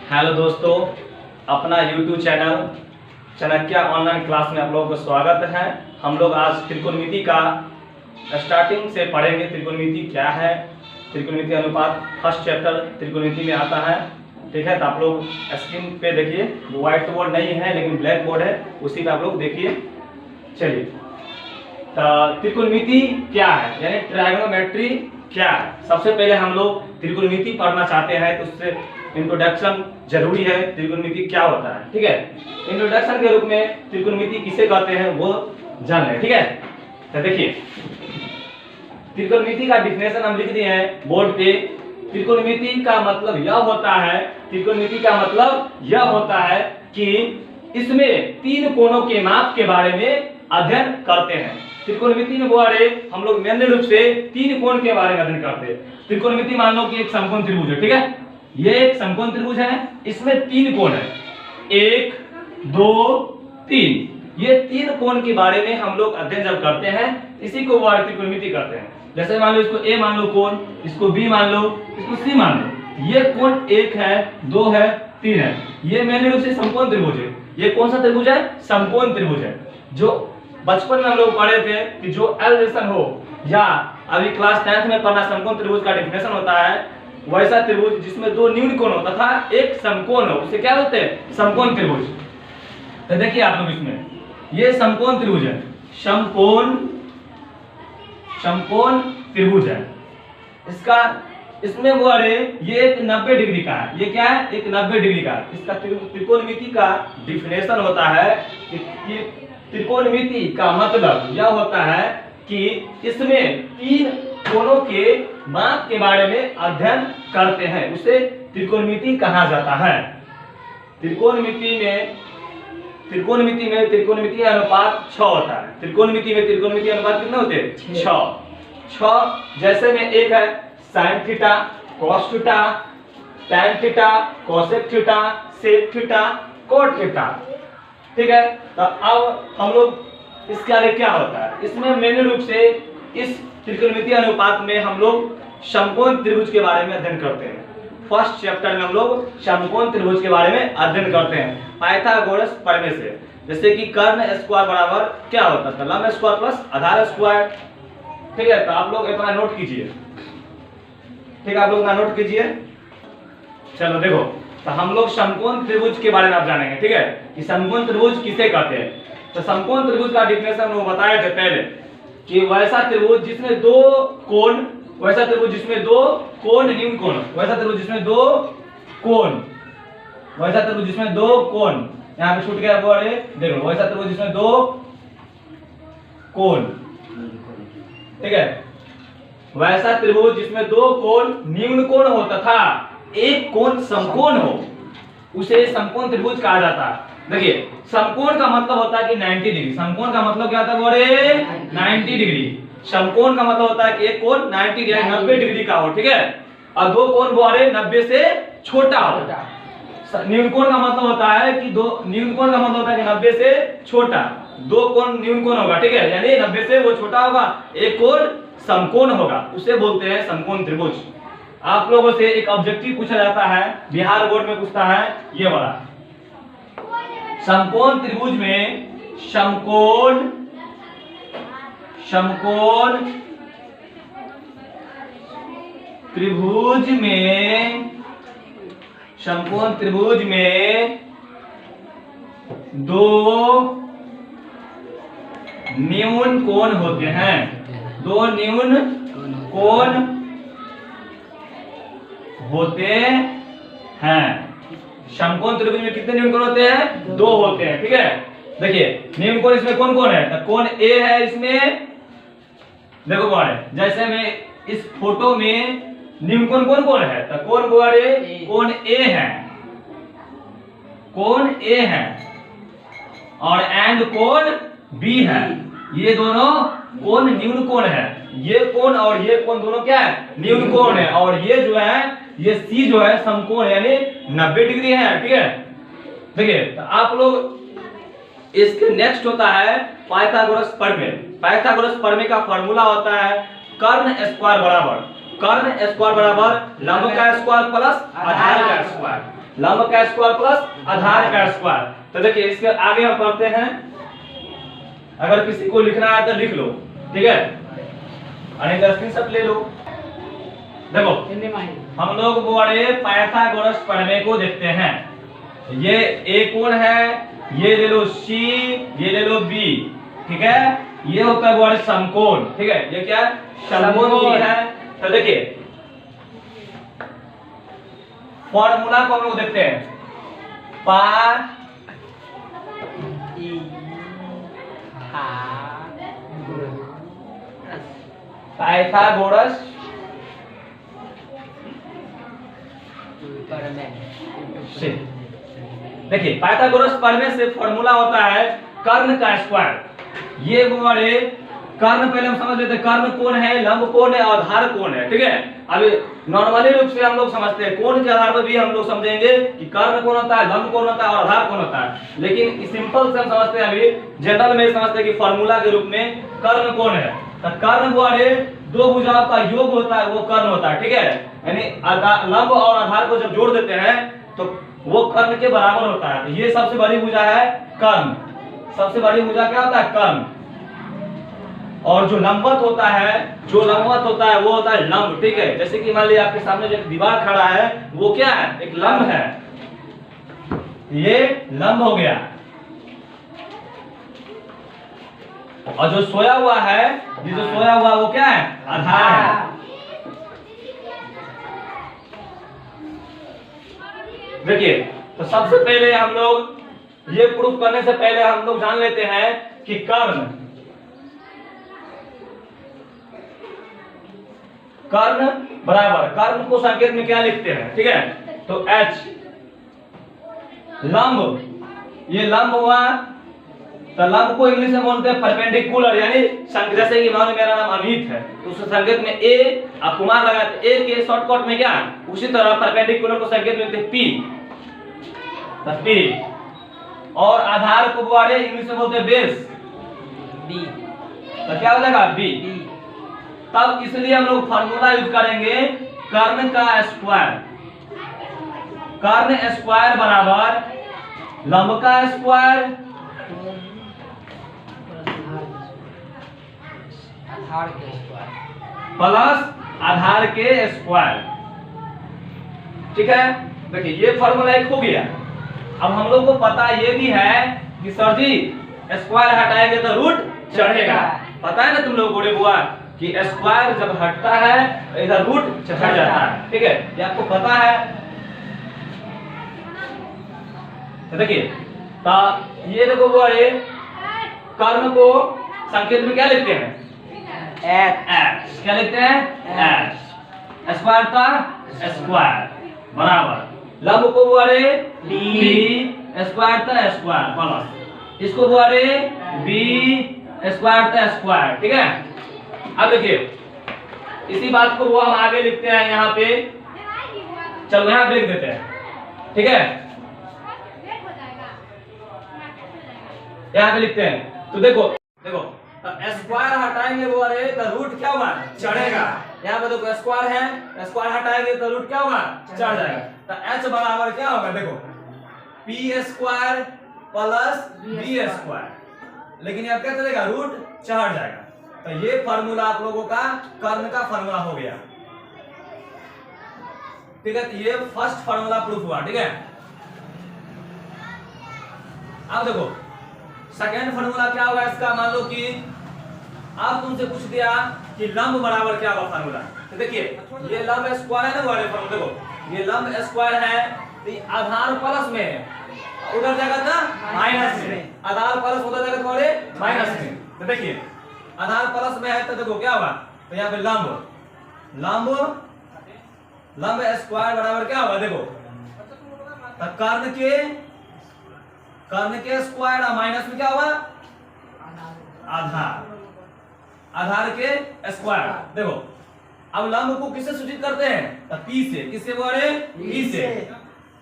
Hello दोस्तों, अपना YouTube channel Chanakya online class में आप लोगों को स्वागत है। हम लोग आज त्रिकोणमिति का स्टार्टिंग से पढ़ेंगे। त्रिकोणमिति क्या है, त्रिकोणमिति अनुपात फर्स्ट चैप्टर त्रिकोणमिति में आता है। ठीक है, तो आप लोग स्क्रीन पे देखिए, व्हाइट बोर्ड नहीं है लेकिन ब्लैक बोर्ड है, उसी पे आप लोग देखिए। चलिए, तो त्रिकोणमिति क्या है यानी ट्रायगोनोमेट्री क्या है। सबसे पहले हम लोग त्रिकोणमिति पढ़ना चाहते हैं तो उससे इंट्रोडक्शन जरूरी है। त्रिकोणमिति क्या होता है, ठीक है। इंट्रोडक्शन के रूप में त्रिकोणमिति किसे कहते हैं वो जान लें, ठीक है। तो देखिए, त्रिकोणमिति का डिफिनेशन हम लिख दिए हैं बोर्ड पे। त्रिकोणमिति का मतलब यह होता है, त्रिकोणमिति का मतलब यह होता है कि इसमें तीन कोणों के माप के बारे में अध्ययन करते हैं। त्रिकोणमिति में बारे हम लोग मेन रूप से तीन कोण के बारे में अध्ययन करते हैं। त्रिकोणमिति मान लो कि एक समकोण त्रिभुज है, ठीक है। ये एक समकोण त्रिभुज है, इसमें तीन कोण है, 1 2 3। ये तीन कोण के बारे में हम लोग अध्ययन जब करते हैं, इसी को त्रिकोणमिति करते हैं। जैसे मान लो इसको ए मान लो कोण, इसको बी मान लो, इसको सी मान लो। ये कोण 1 है, 2 है, 3 है। ये मेन रूप से समकोण त्रिभुज है। ये कौन सा त्रिभुज है? समकोण त्रिभुज है। जो बचपन में हम लोग पढ़े थे कि जो एलरेशन हो, या अभी क्लास 10th में पढ़ना समकोण त्रिभुज का डेफिनेशन होता है, वैसा त्रिभुज जिसमें दो न्यून कोण हो तथा एक समकोण हो, उसे क्या बोलते हैं? समकोण त्रिभुज। तो देखिए आप लोग, इसमें ये समकोण त्रिभुज है, समकोण त्रिभुज है। इसमें वो ये एक 90 डिग्री का है। ये क्या है? एक 90 डिग्री का। इसका त्रिकोणमिति का डिफिनेशन होता है कि त्रिकोणमिति का मतलब यह होता है कि इसमें तीन कोणों के माप के बारे में अध्ययन करते हैं, उसे त्रिकोणमिति कहा जाता है। त्रिकोणमिति में त्रिकोणमिति अनुपात 6 होता है। त्रिकोणमिति में त्रिकोणमिति अनुपात कितने होते हैं? 6। जैसे में एक है sin theta, cos theta, tan theta, cosec theta, sec theta, cot theta, ठीक है। तो अब हम लोग इसके आगे क्या होता है, इसमें मेन रूप से इस त्रिकोणमिति अनुपात में हम लोग समकोण त्रिभुज के बारे में अध्ययन करते हैं। फर्स्ट चैप्टर में हम लोग समकोण त्रिभुज के बारे में अध्ययन करते हैं पाइथागोरस प्रमेय से। जैसे कि कर्ण स्क्वायर बराबर क्या होता है? लंब स्क्वायर प्लस आधार स्क्वायर, ठीक है। तो आप लोग अपना नोट कीजिए, ठीक है, आप लोग अपना नोट कीजिए। चलो देखो, तो हम लोग समकोण त्रिभुज के बारे में आप जानेंगे, ठीक है, कि समकोण त्रिभुज किसे कहते हैं। तो समकोण त्रिभुज का डिफिनेशन वो बताए थे पहले कि वैसा त्रिभुज जिसमें दो कोण, वैसा त्रिभुज जिसमें दो कोण न्यून कोण, वैसा त्रिभुज जिसमें दो कोण, वैसा त्रिभुज जिसमें दो कोण, यहाँ पे छूट गया वो देखो, वैसा त्रिभुज जिसमें दो कोण, ठीक है, वैसा त्रिभुज जिसमें दो कोण न्यून कोण हो तथा एक कोण समकोण हो, उसे समकोण त्रिभुज कहा जाता है। देखिए, समकोण का मतलब होता है कि 90 डिग्री। समकोण का मतलब क्या होता है? 90 डिग्री। समकोण का मतलब होता है कि एक कोण 90 डिग्री का हो, ठीक है, और दो कोण वो 90 से छोटा हो। न्यून कोण का मतलब होता है कि न्यून कोण का मतलब होता है कि 90 से छोटा। दो कोण न्यून कोण होगा, ठीक है, यानी 90 से वो छोटा होगा, एक कोण समकोण होगा, उसे बोलते हैं समकोण त्रिभुज। आप लोगों से एक ऑब्जेक्टिव पूछा जाता है, बिहार बोर्ड में पूछता है ये वाला, समकोण त्रिभुज में समकोण त्रिभुज में दो न्यून कोण होते हैं, दो न्यून कोण होते हैं। समकोण त्रिभुज में कितने न्यून कोण होते हैं? 2 होते हैं, ठीक है। देखिए, न्यून कोण इसमें कौन कौन है? तो कोण ए है इसमें, देखो कौन है, जैसे में इस फोटो में न्यून कोण कौन कौन है? तो कोण कोण ए है, कोण ए है, और एंड कोण बी है। ये दोनों कोण न्यून कोण है। ये कोण और ये कोण दोनों क्या है? न्यून कोण है। और ये जो है, ये सी जो है समकोण यानी 90 डिग्री है, ठीक है। देखिए, तो आप लोग इसके नेक्स्ट होता है पाइथागोरस प्रमेय। पाइथागोरस प्रमेय का फार्मूला होता है कर्ण स्क्वायर बराबर लंब का स्क्वायर प्लस आधार का स्क्वायर। लंब का स्क्वायर प्लस आधार का स्क्वायर। तो देखिए इसके आगे हम पढ़ते हैं, अगर किसी को लिखना है तो लिख लो, ठीक है, और एक स्क्रीनशॉट ले लो। देखो हम लोग बड़े पाइथागोरस प्रमेय को देखते हैं। ये ए कोण है, ये ले लो सी, ये ले लो बी, ठीक है, ये होता है बड़े समकोण, ठीक है, ये क्या है, समकोण है। तो देखिए फॉर्मूला को हम लोग देखते हैं, पाइथागोरस से। देखिए पाइथागोरस प्रमेय से फॉर्मूला होता है कर्ण का स्क्वायर। ये हमारे कर्ण पहले हम समझ लेते हैं, कर्ण कोण है, लंब कोण है और आधार कोण है, ठीक है। अभी नॉर्मली रूप से हम लोग समझते हैं, कोण के आधार पर भी हम लोग समझेंगे कि कर्ण कोण होता है, लंब कोण होता है और आधार कोण होता है। लेकिन सिंपल से हम समझते हैं, अभी जनरल में समझते हैं कि फॉर्मूला के रूप में कर्ण कोण है। तो कर्ण वाले दो भुजाओं का योग होता है, वो कर्ण होता है, ठीक है। यानी लंब और आधार को जब जोड़ देते हैं तो वो कर्ण के बराबर होता है। तो ये सबसे बड़ी भुजा है कर्ण, सबसे बड़ी भुजा क्या होता है, कर्ण। और जो लंबवत होता है, जो लंबवत होता है वो होता है लंब, ठीक है। जैसे कि मान लीजिए आपके सामने जो दीवार खड़ा है वो क्या है, एक लंब है, ये लंब हो गया। और जो सोया हुआ है, ये जो सोया हुआ वो क्या है, आधार है। देखिए तो सबसे पहले हम लोग ये प्रूफ करने से पहले हम लोग जान लेते हैं कि कर्ण बराबर, कर्ण को संकेत में क्या लिखते हैं, ठीक है। तो H लंब, ये लंब हुआ, तो लंब को इंग्लिश में बोलते हैं परपेंडिकुलर, यानी जैसे कि मान मेरा नाम अमित है तो उस संकेत में ए आप कुमार लगाते, ए के शॉर्टकट में क्या, उसी तरह परपेंडिकुलर को संकेत मिलते हैं पी, पी। और आधार को बारे इंग्लिश में बोलते हैं बेस, बी। तो क्या हो जाएगा, बी। तब इसलिए हम लोग फार्मूला यूज करेंगे कर्ण का स्क्वायर, कर्ण स्क्वायर बराबर लंब का स्क्वायर प्लस आधार के स्क्वायर, ठीक है। देखिए ये फार्मूला एक हो गया। अब हम लोग को पता ये भी है कि सर जी स्क्वायर हटाएंगे तो रूट चढ़ेगा, पता है ना तुम लोग बड़े बुआ कि स्क्वायर जब हटता है तो इधर रूट चढ़ जाता है, ठीक है, ये आपको पता है। तो देखिए तो ये देखो वो कर्ण को संकेत में क्या लिखते हैं, एच, क्या लिखते हैं, एच। स्क्वायर का स्क्वायर बराबर लंब को बोले बी, स्क्वायर का स्क्वायर प्लस इसको बोले बी स्क्वायर का स्क्वायर, ठीक है। अब देखिए इसी बात को वो हम आगे लिखते हैं यहाँ पे, चलो यहाँ लिख देते हैं, ठीक है, यहाँ पे लिखते हैं। तो देखो स्क्वायर हटाएंगे वो अरे तो रूट क्या होगा, चढ़ेगा। यहाँ पे देखो स्क्वायर है, स्क्वायर हटाएंगे तो रूट क्या होगा, चढ़ जाएगा। तो एच बराबर क्या होगा, देखो P square plus B square, लेकिन यहाँ क्या चलेगा, रूट चढ़ जाएगा। तो ये फार्मूला आप लोगों का कर्ण का फार्मूला हो गया, ठीक है। तो ये फर्स्ट फार्मूला प्रूफ हुआ, ठीक है। अब देखो सेकेंड फार्मूला क्या होगा इसका, मान लो कि आप तुमसे पूछ दिया कि लंब बराबर क्या होगा फार्मूला। तो देखिए ये लंब स्क्वायर है ना वाले फार्मूला, देखो ये लंब स्क्वायर है तो आधार प्लस में है, उधर जाएगा ना माइनस में, आधार प्लस उधर जाएगा तुम्हारे माइनस में। तो देखिए आधार प्लस में है तो देखो क्या होगा, तो यहाँ पे लंब स्क्वायर बराबर क्या होगा, देखो तो कर्ण के स्क्वायर और माइनस में क्या होगा, आधार के स्क्वायर। देखो अब लंब को किससे सूचित करते हैं, तो पी से, किससे बोले, पी से।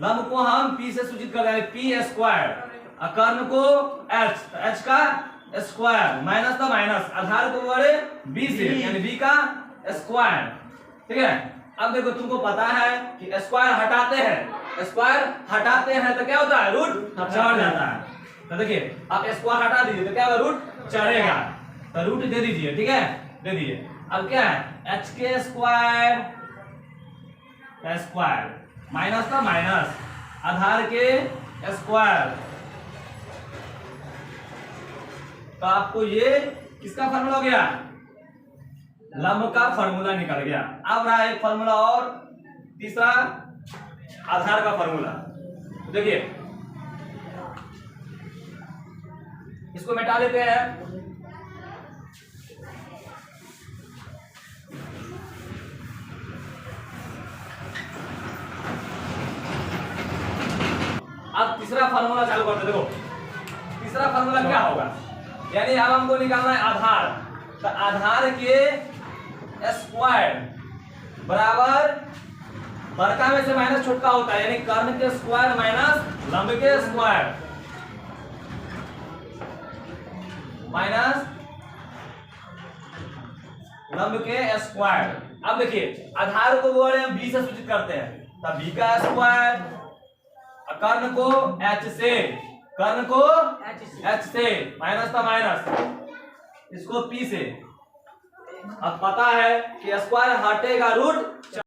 लंब को हम पी से सूचित करते हैं, पी स्क्वायर, और कर्ण को एच, एच का स्क्वायर माइनस का माइनस, आधार को बोले बी से, यानी बी का स्क्वायर, ठीक है। अब देखो तुमको पता है कि स्क्वायर हटाते हैं स्क्वायर हटाते हैं तो क्या होता है, रूट चढ़ जाता है। तो देखिए आप स्क्वायर हटा दीजिए तो क्या होगा, रूट चढ़ेगा। तो रूट दे दीजिए, ठीक है, दे दीजिए। अब क्या है, एच के स्क्वायर माइनस का माइनस आधार के स्क्वायर। तो आपको ये किसका फार्मूला हो गया, लंब का फार्मूला निकल गया। अब रहा एक फार्मूला और तीसरा आधार का फार्मूला। देखिए इसको मिटा लेते हैं। अब तीसरा फार्मूला चालू करते, देखो तीसरा फार्मूला क्या होगा, यानी अब हमको निकालना है आधार। तो आधार के स्क्वायर बराबर बड़का में से माइनस छोटका होता है, यानी कर्ण के स्क्वायर माइनस लंब के स्क्वायर माइनस लंब के स्क्वायर। अब देखिए आधार को बोले हम बी से सूचित करते हैं, तब बी का स्क्वायर, कर्ण को h से, कर्ण को h से, माइनस का माइनस, इसको p से। अब पता है कि स्क्वायर हटेगा रूट